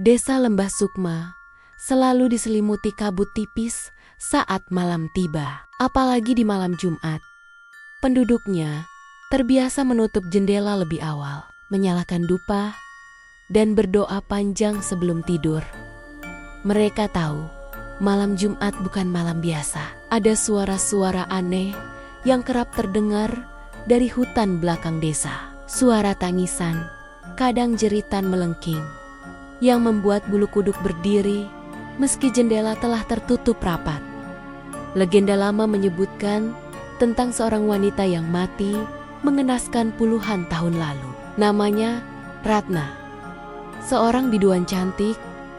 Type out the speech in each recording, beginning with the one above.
Desa Lembah Sukma selalu diselimuti kabut tipis saat malam tiba, apalagi di malam Jumat. Penduduknya terbiasa menutup jendela lebih awal, menyalakan dupa, dan berdoa panjang sebelum tidur. Mereka tahu malam Jumat bukan malam biasa. Ada suara-suara aneh yang kerap terdengar dari hutan belakang desa. Suara tangisan, kadang jeritan melengking, yang membuat bulu kuduk berdiri meski jendela telah tertutup rapat. Legenda lama menyebutkan tentang seorang wanita yang mati mengenaskan puluhan tahun lalu. Namanya Ratna, seorang biduan cantik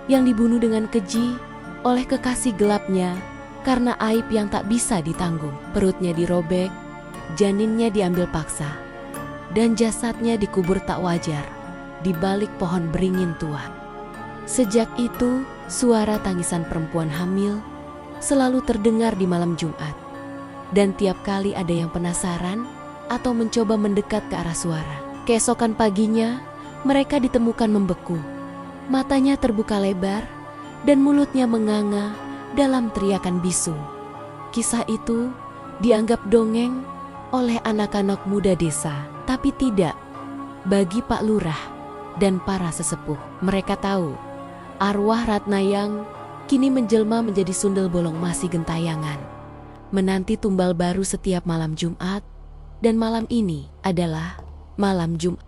yang dibunuh dengan keji oleh kekasih gelapnya karena aib yang tak bisa ditanggung. Perutnya dirobek, janinnya diambil paksa, dan jasadnya dikubur tak wajar di balik pohon beringin tua. Sejak itu, suara tangisan perempuan hamil selalu terdengar di malam Jumat. Dan tiap kali ada yang penasaran atau mencoba mendekat ke arah suara, keesokan paginya mereka ditemukan membeku. Matanya terbuka lebar dan mulutnya menganga dalam teriakan bisu. Kisah itu dianggap dongeng oleh anak-anak muda desa, tapi tidak bagi Pak Lurah dan para sesepuh. Mereka tahu arwah Ratna yang kini menjelma menjadi sundel bolong masih gentayangan, menanti tumbal baru setiap malam Jumat, dan malam ini adalah malam Jumat.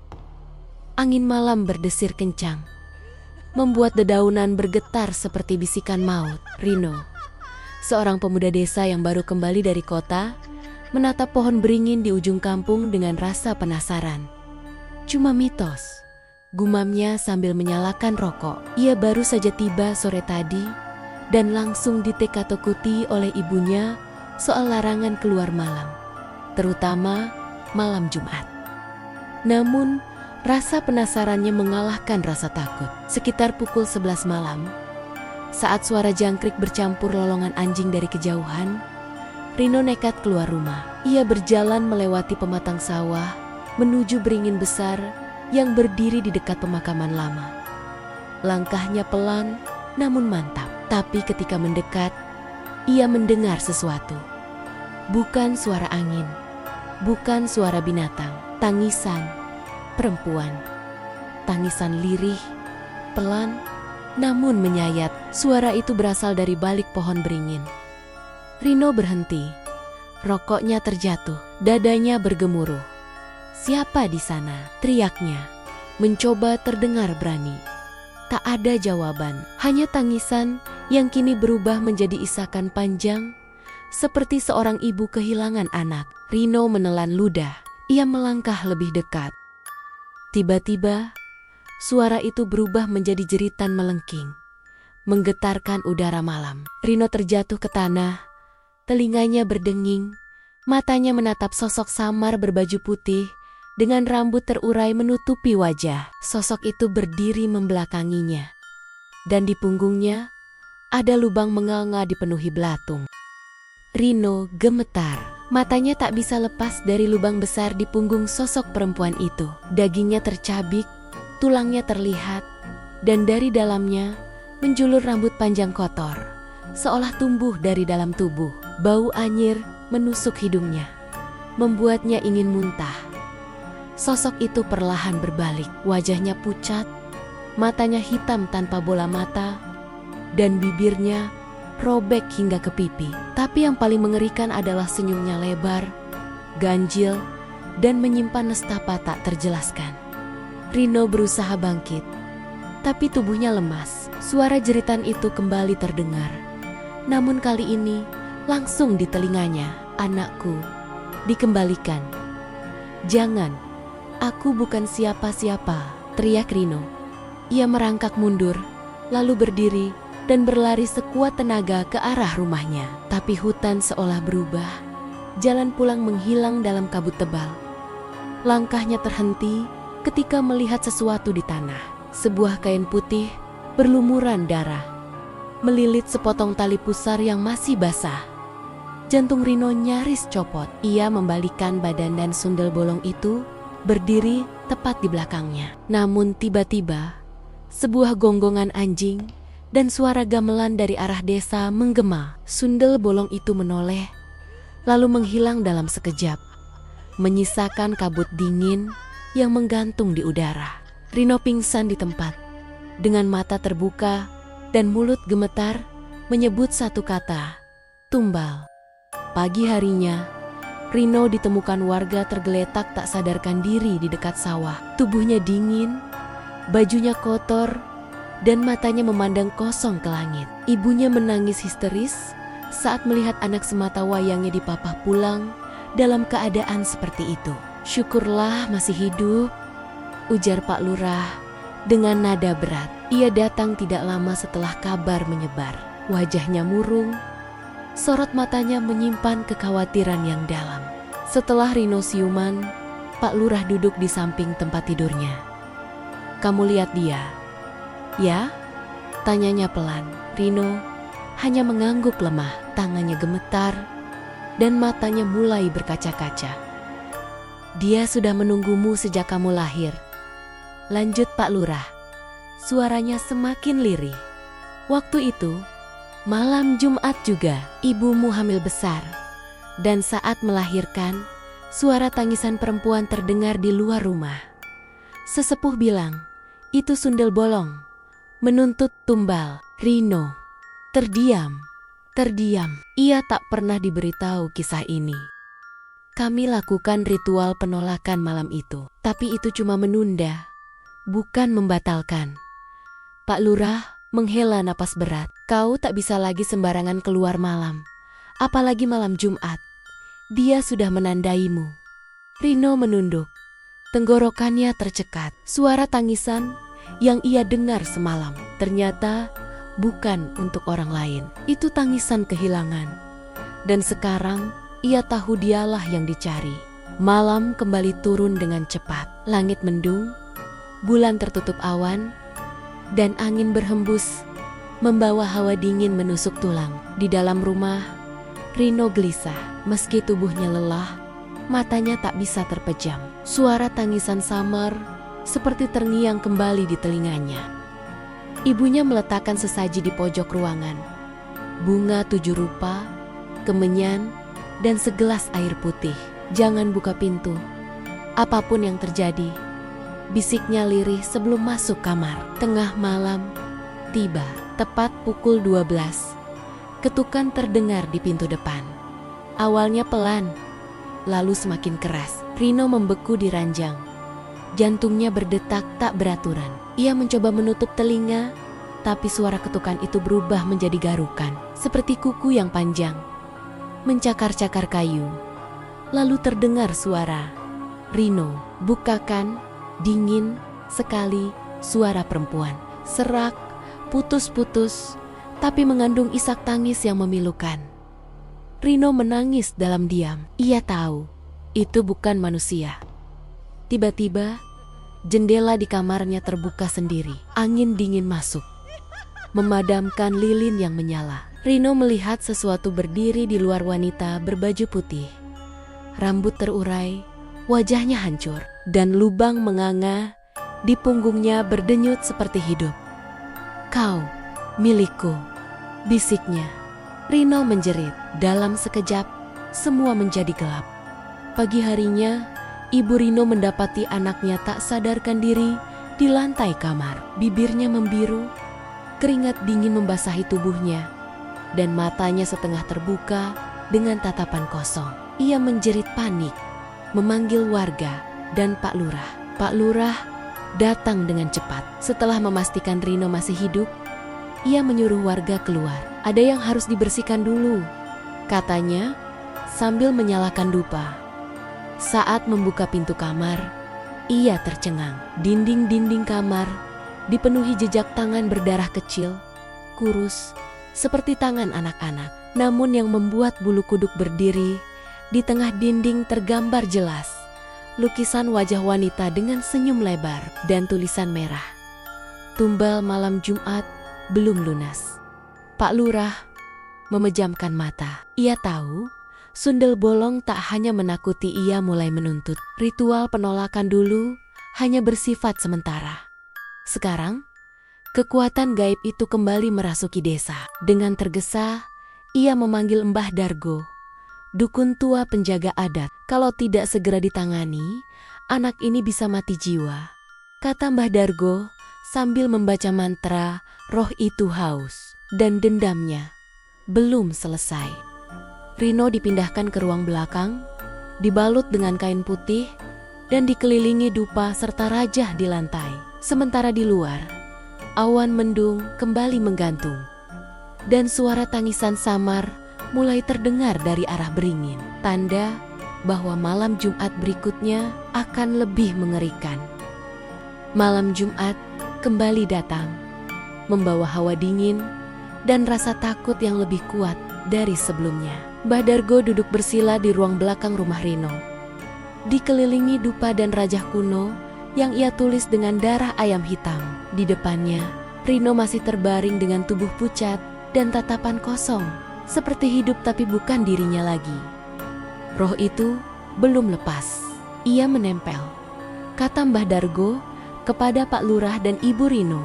Angin malam berdesir kencang, membuat dedaunan bergetar seperti bisikan maut. Rino, seorang pemuda desa yang baru kembali dari kota, menatap pohon beringin di ujung kampung dengan rasa penasaran. Cuma mitos, gumamnya sambil menyalakan rokok. Ia baru saja tiba sore tadi dan langsung diteka-tekuti oleh ibunya soal larangan keluar malam, terutama malam Jumat. Namun, rasa penasarannya mengalahkan rasa takut. Sekitar pukul 11 malam, saat suara jangkrik bercampur lolongan anjing dari kejauhan, Rino nekat keluar rumah. Ia berjalan melewati pematang sawah menuju beringin besar yang berdiri di dekat pemakaman lama. Langkahnya pelan namun mantap. Tapi ketika mendekat, ia mendengar sesuatu. Bukan suara angin, bukan suara binatang, tangisan perempuan. Tangisan lirih, pelan, namun menyayat. Suara itu berasal dari balik pohon beringin. Rino berhenti. Rokoknya terjatuh, dadanya bergemuruh. "Siapa di sana?" teriaknya. Mencoba terdengar berani. Tak ada jawaban, hanya tangisan yang kini berubah menjadi isakan panjang, seperti seorang ibu kehilangan anak. Rino menelan ludah. Ia melangkah lebih dekat. Tiba-tiba, suara itu berubah menjadi jeritan melengking, menggetarkan udara malam. Rino terjatuh ke tanah, telinganya berdenging, matanya menatap sosok samar berbaju putih dengan rambut terurai menutupi wajah. Sosok itu berdiri membelakanginya, dan di punggungnya ada lubang menganga dipenuhi belatung. Rino gemetar. Matanya tak bisa lepas dari lubang besar di punggung sosok perempuan itu. Dagingnya tercabik, tulangnya terlihat, dan dari dalamnya menjulur rambut panjang kotor, seolah tumbuh dari dalam tubuh. Bau anyir menusuk hidungnya, membuatnya ingin muntah. Sosok itu perlahan berbalik. Wajahnya pucat, matanya hitam tanpa bola mata, dan bibirnya robek hingga ke pipi. Tapi yang paling mengerikan adalah senyumnya lebar, ganjil, dan menyimpan nestapa tak terjelaskan. Rino berusaha bangkit, tapi tubuhnya lemas. Suara jeritan itu kembali terdengar, namun kali ini langsung di telinganya. "Anakku, dikembalikan." "Jangan, aku bukan siapa-siapa," teriak Rino. Ia merangkak mundur, lalu berdiri dan berlari sekuat tenaga ke arah rumahnya. Tapi hutan seolah berubah. Jalan pulang menghilang dalam kabut tebal. Langkahnya terhenti ketika melihat sesuatu di tanah. Sebuah kain putih berlumuran darah, melilit sepotong tali pusar yang masih basah. Jantung Rino nyaris copot. Ia membalikkan badan dan sundel bolong itu berdiri tepat di belakangnya. Namun tiba-tiba, sebuah gonggongan anjing dan suara gamelan dari arah desa menggema. Sundel bolong itu menoleh, lalu menghilang dalam sekejap, menyisakan kabut dingin yang menggantung di udara. Rino pingsan di tempat, dengan mata terbuka dan mulut gemetar menyebut satu kata, tumbal. Pagi harinya, Rino ditemukan warga tergeletak tak sadarkan diri di dekat sawah. Tubuhnya dingin, bajunya kotor, dan matanya memandang kosong ke langit. Ibunya menangis histeris saat melihat anak semata wayangnya dipapah pulang dalam keadaan seperti itu. "Syukurlah masih hidup," ujar Pak Lurah dengan nada berat. Ia datang tidak lama setelah kabar menyebar. Wajahnya murung, sorot matanya menyimpan kekhawatiran yang dalam. Setelah Rino siuman, Pak Lurah duduk di samping tempat tidurnya. "Kamu lihat dia?" "Ya?" tanyanya pelan. Rino hanya mengangguk lemah, tangannya gemetar, dan matanya mulai berkaca-kaca. "Dia sudah menunggumu sejak kamu lahir," lanjut Pak Lurah. Suaranya semakin lirih. "Waktu itu, malam Jumat juga, ibumu hamil besar. Dan saat melahirkan, suara tangisan perempuan terdengar di luar rumah. Sesepuh bilang, itu sundel bolong, menuntut tumbal." Rino terdiam. Ia tak pernah diberitahu kisah ini. "Kami lakukan ritual penolakan malam itu, tapi itu cuma menunda, bukan membatalkan." Pak Lurah menghela napas berat. "Kau tak bisa lagi sembarangan keluar malam, apalagi malam Jumat. Dia sudah menandaimu." Rino menunduk. Tenggorokannya tercekat. Suara tangisan yang ia dengar semalam ternyata bukan untuk orang lain. Itu tangisan kehilangan. Dan sekarang ia tahu dialah yang dicari. Malam kembali turun dengan cepat. Langit mendung, bulan tertutup awan, dan angin berhembus membawa hawa dingin menusuk tulang. Di dalam rumah, Rino gelisah. Meski tubuhnya lelah, matanya tak bisa terpejam. Suara tangisan samar seperti terngiang kembali di telinganya. Ibunya meletakkan sesaji di pojok ruangan. Bunga 7 rupa, kemenyan, dan segelas air putih. "Jangan buka pintu, apapun yang terjadi," bisiknya lirih sebelum masuk kamar. Tengah malam tiba, tepat pukul 12. Ketukan terdengar di pintu depan. Awalnya pelan, lalu semakin keras. Rino membeku di ranjang. Jantungnya berdetak tak beraturan. Ia mencoba menutup telinga, tapi suara ketukan itu berubah menjadi garukan, seperti kuku yang panjang mencakar-cakar kayu. Lalu terdengar suara, "Rino, bukakan." Dingin sekali suara perempuan. Serak, putus-putus, tapi mengandung isak tangis yang memilukan. Rino menangis dalam diam. Ia tahu itu bukan manusia. Tiba-tiba, jendela di kamarnya terbuka sendiri. Angin dingin masuk, memadamkan lilin yang menyala. Rino melihat sesuatu berdiri di luar. Wanita berbaju putih, rambut terurai, wajahnya hancur, dan lubang menganga di punggungnya berdenyut seperti hidup. "Kau, milikku," bisiknya. Rino menjerit. Dalam sekejap, semua menjadi gelap. Pagi harinya, ibu Rino mendapati anaknya tak sadarkan diri di lantai kamar. Bibirnya membiru, keringat dingin membasahi tubuhnya, dan matanya setengah terbuka dengan tatapan kosong. Ia menjerit panik, memanggil warga dan Pak Lurah. Pak Lurah datang dengan cepat. Setelah memastikan Rino masih hidup, ia menyuruh warga keluar. "Ada yang harus dibersihkan dulu," katanya sambil menyalakan dupa. Saat membuka pintu kamar, ia tercengang. Dinding-dinding kamar dipenuhi jejak tangan berdarah kecil, kurus, seperti tangan anak-anak. Namun yang membuat bulu kuduk berdiri, di tengah dinding tergambar jelas lukisan wajah wanita dengan senyum lebar dan tulisan merah, "Tumbal malam Jumat belum lunas." Pak Lurah memejamkan mata. Ia tahu Sundel bolong tak hanya menakuti, ia mulai menuntut. Ritual penolakan dulu hanya bersifat sementara. Sekarang, kekuatan gaib itu kembali merasuki desa. Dengan tergesa, ia memanggil Mbah Dargo, dukun tua penjaga adat. Kalau tidak segera ditangani, anak ini bisa mati jiwa, kata Mbah Dargo sambil membaca mantra. Roh itu haus dan dendamnya belum selesai. Rino dipindahkan ke ruang belakang, dibalut dengan kain putih, dan dikelilingi dupa serta rajah di lantai. Sementara di luar, awan mendung kembali menggantung, dan suara tangisan samar mulai terdengar dari arah beringin. Tanda bahwa malam Jumat berikutnya akan lebih mengerikan. Malam Jumat kembali datang, membawa hawa dingin dan rasa takut yang lebih kuat dari sebelumnya. Mbah Dargo duduk bersila di ruang belakang rumah Rino, dikelilingi dupa dan rajah kuno yang ia tulis dengan darah ayam hitam. Di depannya, Rino masih terbaring dengan tubuh pucat dan tatapan kosong, seperti hidup tapi bukan dirinya lagi. Roh itu belum lepas. Ia menempel, kata Mbah Dargo kepada Pak Lurah dan Ibu Rino.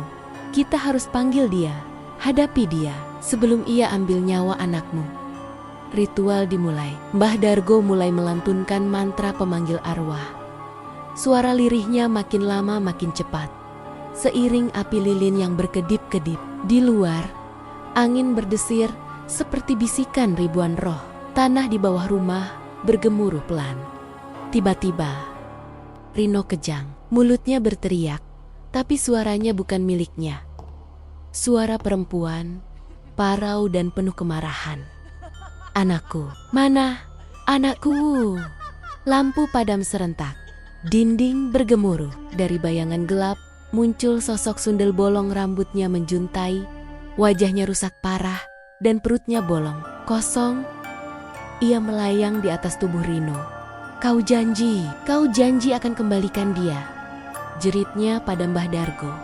Kita harus panggil dia, hadapi dia sebelum ia ambil nyawa anakmu. Ritual dimulai. Mbah Dargo mulai melantunkan mantra pemanggil arwah. Suara lirihnya makin lama makin cepat, seiring api lilin yang berkedip-kedip. Di luar, angin berdesir seperti bisikan ribuan roh. Tanah di bawah rumah bergemuruh pelan. Tiba-tiba, Rino kejang. Mulutnya berteriak, tapi suaranya bukan miliknya. Suara perempuan, parau dan penuh kemarahan. Anakku, mana anakku? Lampu padam serentak. Dinding bergemuruh. Dari bayangan gelap muncul sosok sundel bolong, rambutnya menjuntai, wajahnya rusak parah dan perutnya bolong, kosong. Ia melayang di atas tubuh Rino. Kau janji akan kembalikan dia, jeritnya pada Mbah Dargo.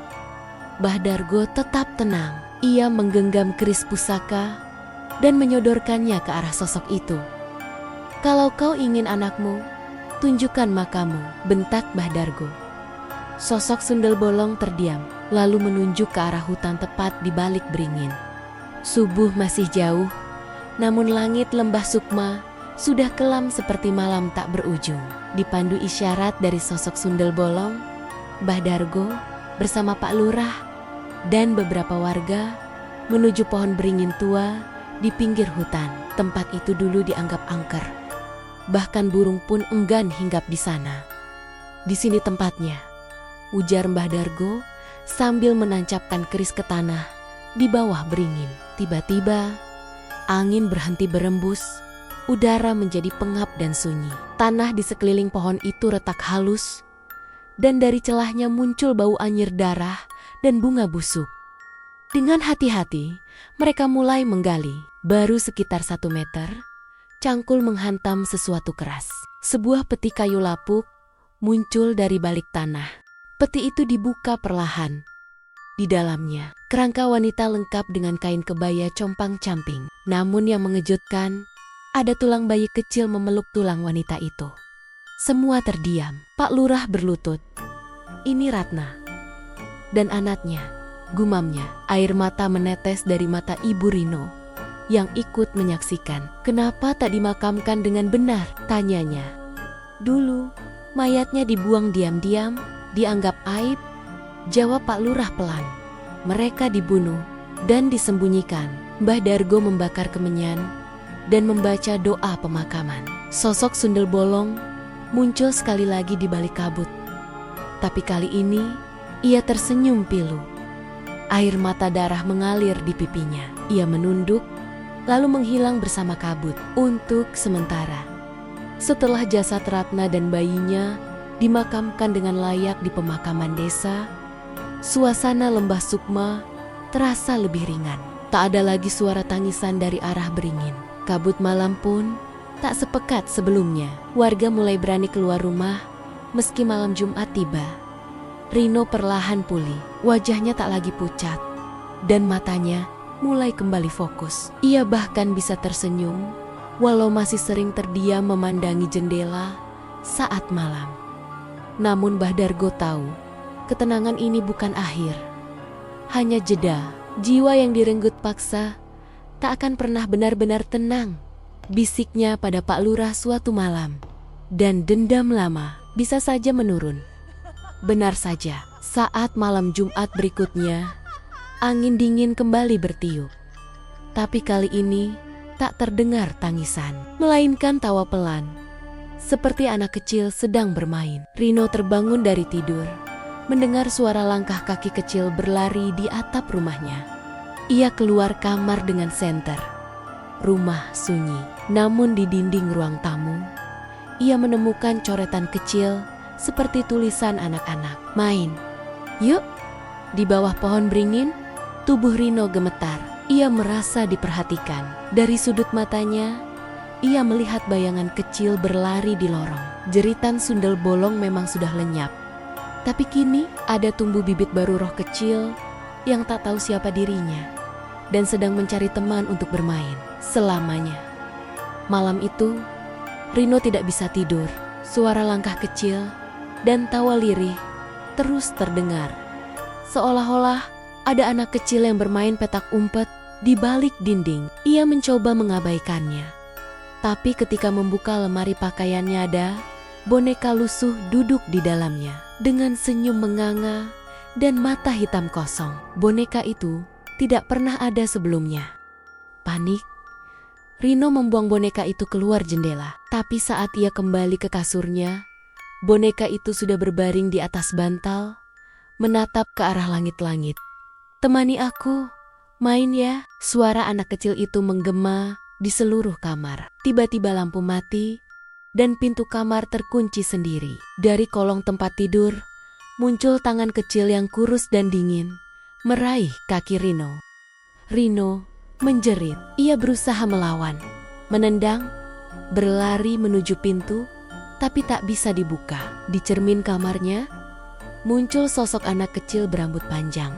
Mbah Dargo tetap tenang. Ia menggenggam keris pusaka dan menyodorkannya ke arah sosok itu. Kalau kau ingin anakmu, tunjukkan makamu, bentak Mbah Dargo. Sosok sundel bolong terdiam, lalu menunjuk ke arah hutan tepat di balik beringin. Subuh masih jauh, namun langit lembah Sukma sudah kelam seperti malam tak berujung. Dipandu isyarat dari sosok sundel bolong, Mbah Dargo bersama Pak Lurah dan beberapa warga menuju pohon beringin tua di pinggir hutan. Tempat itu dulu dianggap angker. Bahkan burung pun enggan hinggap di sana. Di sini tempatnya, ujar Mbah Dargo sambil menancapkan keris ke tanah di bawah beringin. Tiba-tiba, angin berhenti berembus, udara menjadi pengap dan sunyi. Tanah di sekeliling pohon itu retak halus, dan dari celahnya muncul bau anyir darah dan bunga busuk. Dengan hati-hati, mereka mulai menggali. Baru sekitar 1 meter, cangkul menghantam sesuatu keras. Sebuah peti kayu lapuk muncul dari balik tanah. Peti itu dibuka perlahan. Di dalamnya, kerangka wanita lengkap dengan kain kebaya compang-camping. Namun yang mengejutkan, ada tulang bayi kecil memeluk tulang wanita itu. Semua terdiam. Pak Lurah berlutut. Ini Ratna dan anaknya, gumamnya. Air mata menetes dari mata Ibu Rino yang ikut menyaksikan. Kenapa tak dimakamkan dengan benar? Tanyanya. Dulu, mayatnya dibuang diam-diam, dianggap aib, jawab Pak Lurah pelan. Mereka dibunuh dan disembunyikan. Mbah Dargo membakar kemenyan dan membaca doa pemakaman. Sosok sundel bolong muncul sekali lagi di balik kabut. Tapi kali ini, ia tersenyum pilu. Air mata darah mengalir di pipinya. Ia menunduk, lalu menghilang bersama kabut untuk sementara. Setelah jasad Ratna dan bayinya dimakamkan dengan layak di pemakaman desa, suasana lembah Sukma terasa lebih ringan. Tak ada lagi suara tangisan dari arah beringin. Kabut malam pun tak sepekat sebelumnya. Warga mulai berani keluar rumah meski malam Jumat tiba. Rino perlahan pulih, wajahnya tak lagi pucat, dan matanya mulai kembali fokus. Ia bahkan bisa tersenyum walau masih sering terdiam memandangi jendela saat malam. Namun Mbah Dargo tahu, ketenangan ini bukan akhir. Hanya jeda, jiwa yang direnggut paksa tak akan pernah benar-benar tenang, bisiknya pada Pak Lurah suatu malam. Dan dendam lama bisa saja menurun. Benar saja, saat malam Jumat berikutnya, angin dingin kembali bertiup. Tapi kali ini tak terdengar tangisan, melainkan tawa pelan. Seperti anak kecil sedang bermain. Rino terbangun dari tidur, mendengar suara langkah kaki kecil berlari di atap rumahnya. Ia keluar kamar dengan senter. Rumah sunyi, namun di dinding ruang tamu, ia menemukan coretan kecil seperti tulisan anak-anak. Main, yuk. Di bawah pohon beringin, tubuh Rino gemetar. Ia merasa diperhatikan. Dari sudut matanya, ia melihat bayangan kecil berlari di lorong. Jeritan sundel bolong memang sudah lenyap. Tapi kini ada tumbuh bibit baru roh kecil yang tak tahu siapa dirinya dan sedang mencari teman untuk bermain selamanya. Malam itu, Rino tidak bisa tidur. Suara langkah kecil dan tawa lirih terus terdengar. Seolah-olah ada anak kecil yang bermain petak umpet di balik dinding. Ia mencoba mengabaikannya. Tapi ketika membuka lemari pakaiannya ada boneka lusuh duduk di dalamnya dengan senyum menganga dan mata hitam kosong. Boneka itu tidak pernah ada sebelumnya. Panik, Rino membuang boneka itu keluar jendela. Tapi saat ia kembali ke kasurnya, boneka itu sudah berbaring di atas bantal, menatap ke arah langit-langit. "Temani aku, main ya." Suara anak kecil itu menggema di seluruh kamar. Tiba-tiba lampu mati dan pintu kamar terkunci sendiri. Dari kolong tempat tidur, muncul tangan kecil yang kurus dan dingin, meraih kaki Rino. Rino menjerit. Ia berusaha melawan, menendang, berlari menuju pintu, tapi tak bisa dibuka. Di cermin kamarnya, muncul sosok anak kecil berambut panjang.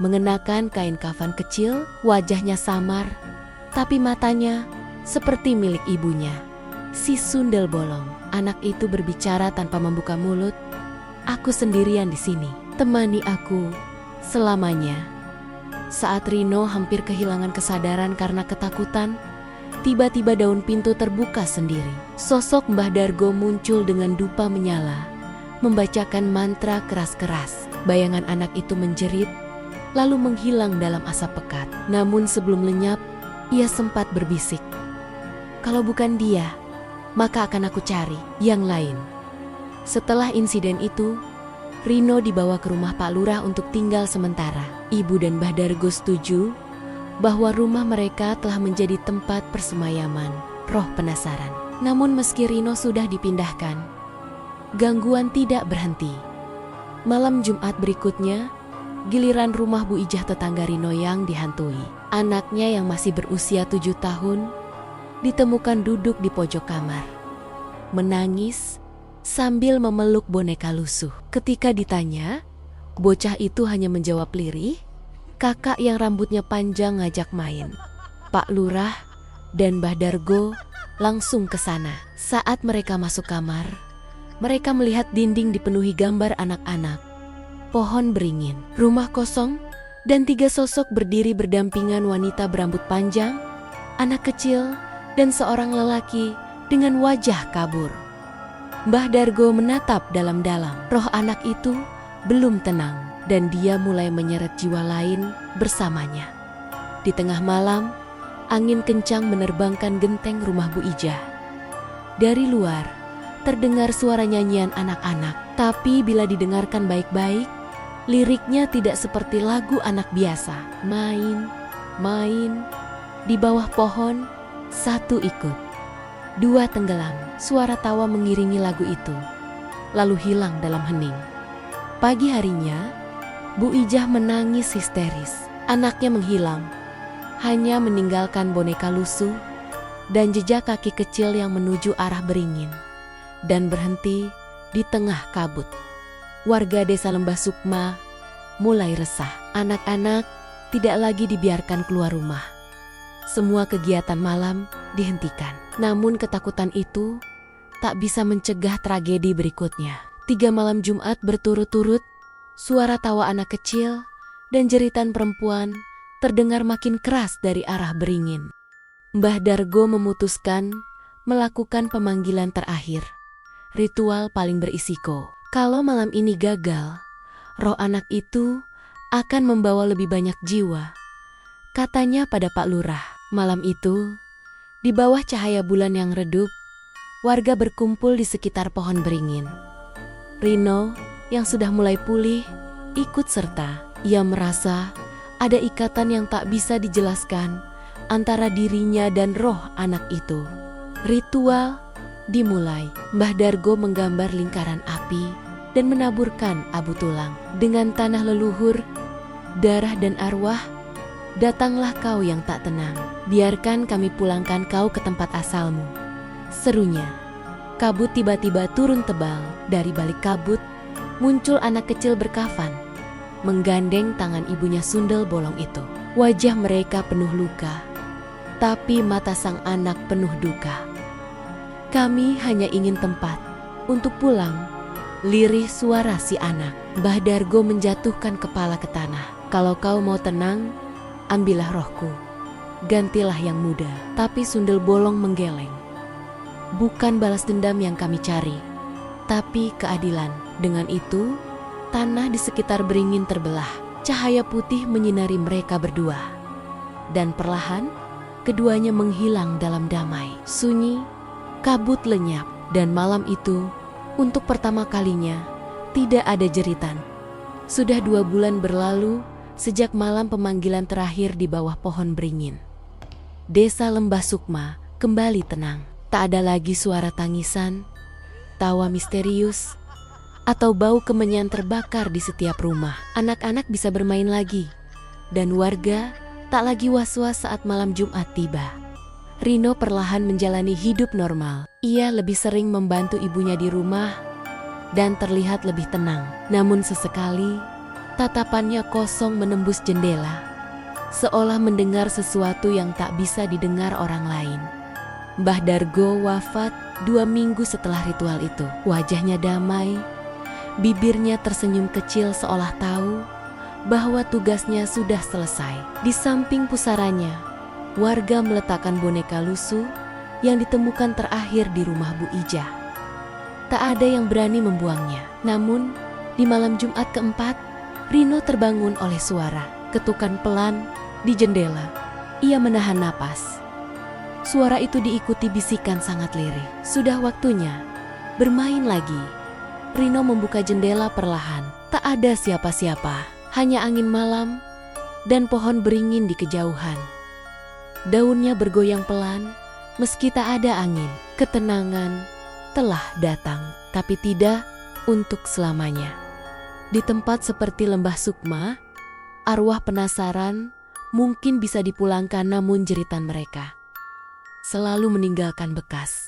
Mengenakan kain kafan kecil, wajahnya samar, tapi matanya seperti milik ibunya, si sundel bolong. Anak itu berbicara tanpa membuka mulut. "Aku sendirian di sini, temani aku selamanya." Saat Rino hampir kehilangan kesadaran karena ketakutan, tiba-tiba daun pintu terbuka sendiri. Sosok Mbah Dargo muncul dengan dupa menyala, membacakan mantra keras-keras. Bayangan anak itu menjerit, lalu menghilang dalam asap pekat. Namun sebelum lenyap, ia sempat berbisik, "Kalau bukan dia, maka akan aku cari yang lain." Setelah insiden itu, Rino dibawa ke rumah Pak Lurah untuk tinggal sementara. Ibu dan Mbah Dargo setuju bahwa rumah mereka telah menjadi tempat persemayaman roh penasaran. Namun meski Rino sudah dipindahkan, gangguan tidak berhenti. Malam Jumat berikutnya, giliran rumah Bu Ijah tetangga Rino yang dihantui. Anaknya yang masih berusia 7 tahun ditemukan duduk di pojok kamar, menangis sambil memeluk boneka lusuh. Ketika ditanya, bocah itu hanya menjawab lirih, "Kakak yang rambutnya panjang ngajak main." Pak Lurah dan Mbah Dargo langsung ke sana. Saat mereka masuk kamar, mereka melihat dinding dipenuhi gambar anak-anak, pohon beringin, rumah kosong, dan 3 sosok berdiri berdampingan, wanita berambut panjang, anak kecil, dan seorang lelaki dengan wajah kabur. Mbah Dargo menatap dalam-dalam. Roh anak itu belum tenang dan dia mulai menyeret jiwa lain bersamanya. Di tengah malam, angin kencang menerbangkan genteng rumah Bu Ijah. Dari luar, terdengar suara nyanyian anak-anak. Tapi bila didengarkan baik-baik, liriknya tidak seperti lagu anak biasa. Main, main, di bawah pohon, satu ikut, 2 tenggelam. Suara tawa mengiringi lagu itu, lalu hilang dalam hening. Pagi harinya, Bu Ijah menangis histeris. Anaknya menghilang, hanya meninggalkan boneka lusuh dan jejak kaki kecil yang menuju arah beringin dan berhenti di tengah kabut. Warga desa Lembah Sukma mulai resah. Anak-anak tidak lagi dibiarkan keluar rumah. Semua kegiatan malam dihentikan. Namun ketakutan itu tak bisa mencegah tragedi berikutnya. 3 malam Jumat berturut-turut, suara tawa anak kecil dan jeritan perempuan terdengar makin keras dari arah beringin. Mbah Dargo memutuskan melakukan pemanggilan terakhir, ritual paling berisiko. Kalau malam ini gagal, roh anak itu akan membawa lebih banyak jiwa, katanya pada Pak Lurah. Malam itu, di bawah cahaya bulan yang redup, warga berkumpul di sekitar pohon beringin. Rino, yang sudah mulai pulih, ikut serta. Ia merasa ada ikatan yang tak bisa dijelaskan antara dirinya dan roh anak itu. Ritual dimulai. Mbah Dargo menggambar lingkaran api dan menaburkan abu tulang. Dengan tanah leluhur, darah dan arwah, datanglah kau yang tak tenang. Biarkan kami pulangkan kau ke tempat asalmu, serunya. Kabut tiba-tiba turun tebal. Dari balik kabut, muncul anak kecil berkafan, menggandeng tangan ibunya sundel bolong itu. Wajah mereka penuh luka, tapi mata sang anak penuh duka. Kami hanya ingin tempat untuk pulang, lirih suara si anak. Mbah Dargo menjatuhkan kepala ke tanah. Kalau kau mau tenang, ambillah rohku, gantilah yang muda. Tapi sundel bolong menggeleng. Bukan balas dendam yang kami cari, tapi keadilan. Dengan itu, tanah di sekitar beringin terbelah. Cahaya putih menyinari mereka berdua. Dan perlahan, keduanya menghilang dalam damai. Sunyi, kabut lenyap, dan malam itu, untuk pertama kalinya, tidak ada jeritan. Sudah 2 bulan berlalu sejak malam pemanggilan terakhir di bawah pohon beringin. Desa Lembah Sukma kembali tenang. Tak ada lagi suara tangisan, tawa misterius, atau bau kemenyan terbakar di setiap rumah. Anak-anak bisa bermain lagi, dan warga tak lagi was-was saat malam Jumat tiba. Rino perlahan menjalani hidup normal. Ia lebih sering membantu ibunya di rumah dan terlihat lebih tenang. Namun sesekali, tatapannya kosong menembus jendela, seolah mendengar sesuatu yang tak bisa didengar orang lain. Mbah Dargo wafat 2 minggu setelah ritual itu. Wajahnya damai, bibirnya tersenyum kecil seolah tahu bahwa tugasnya sudah selesai. Di samping pusaranya, warga meletakkan boneka lusuh yang ditemukan terakhir di rumah Bu Ijah. Tak ada yang berani membuangnya. Namun, di malam Jumat keempat, Rino terbangun oleh suara ketukan pelan di jendela. Ia menahan napas. Suara itu diikuti bisikan sangat lirih. Sudah waktunya bermain lagi. Rino membuka jendela perlahan. Tak ada siapa-siapa, hanya angin malam dan pohon beringin di kejauhan. Daunnya bergoyang pelan, meski tak ada angin. Ketenangan telah datang, tapi tidak untuk selamanya. Di tempat seperti Lembah Sukma, arwah penasaran mungkin bisa dipulangkan, namun jeritan mereka selalu meninggalkan bekas.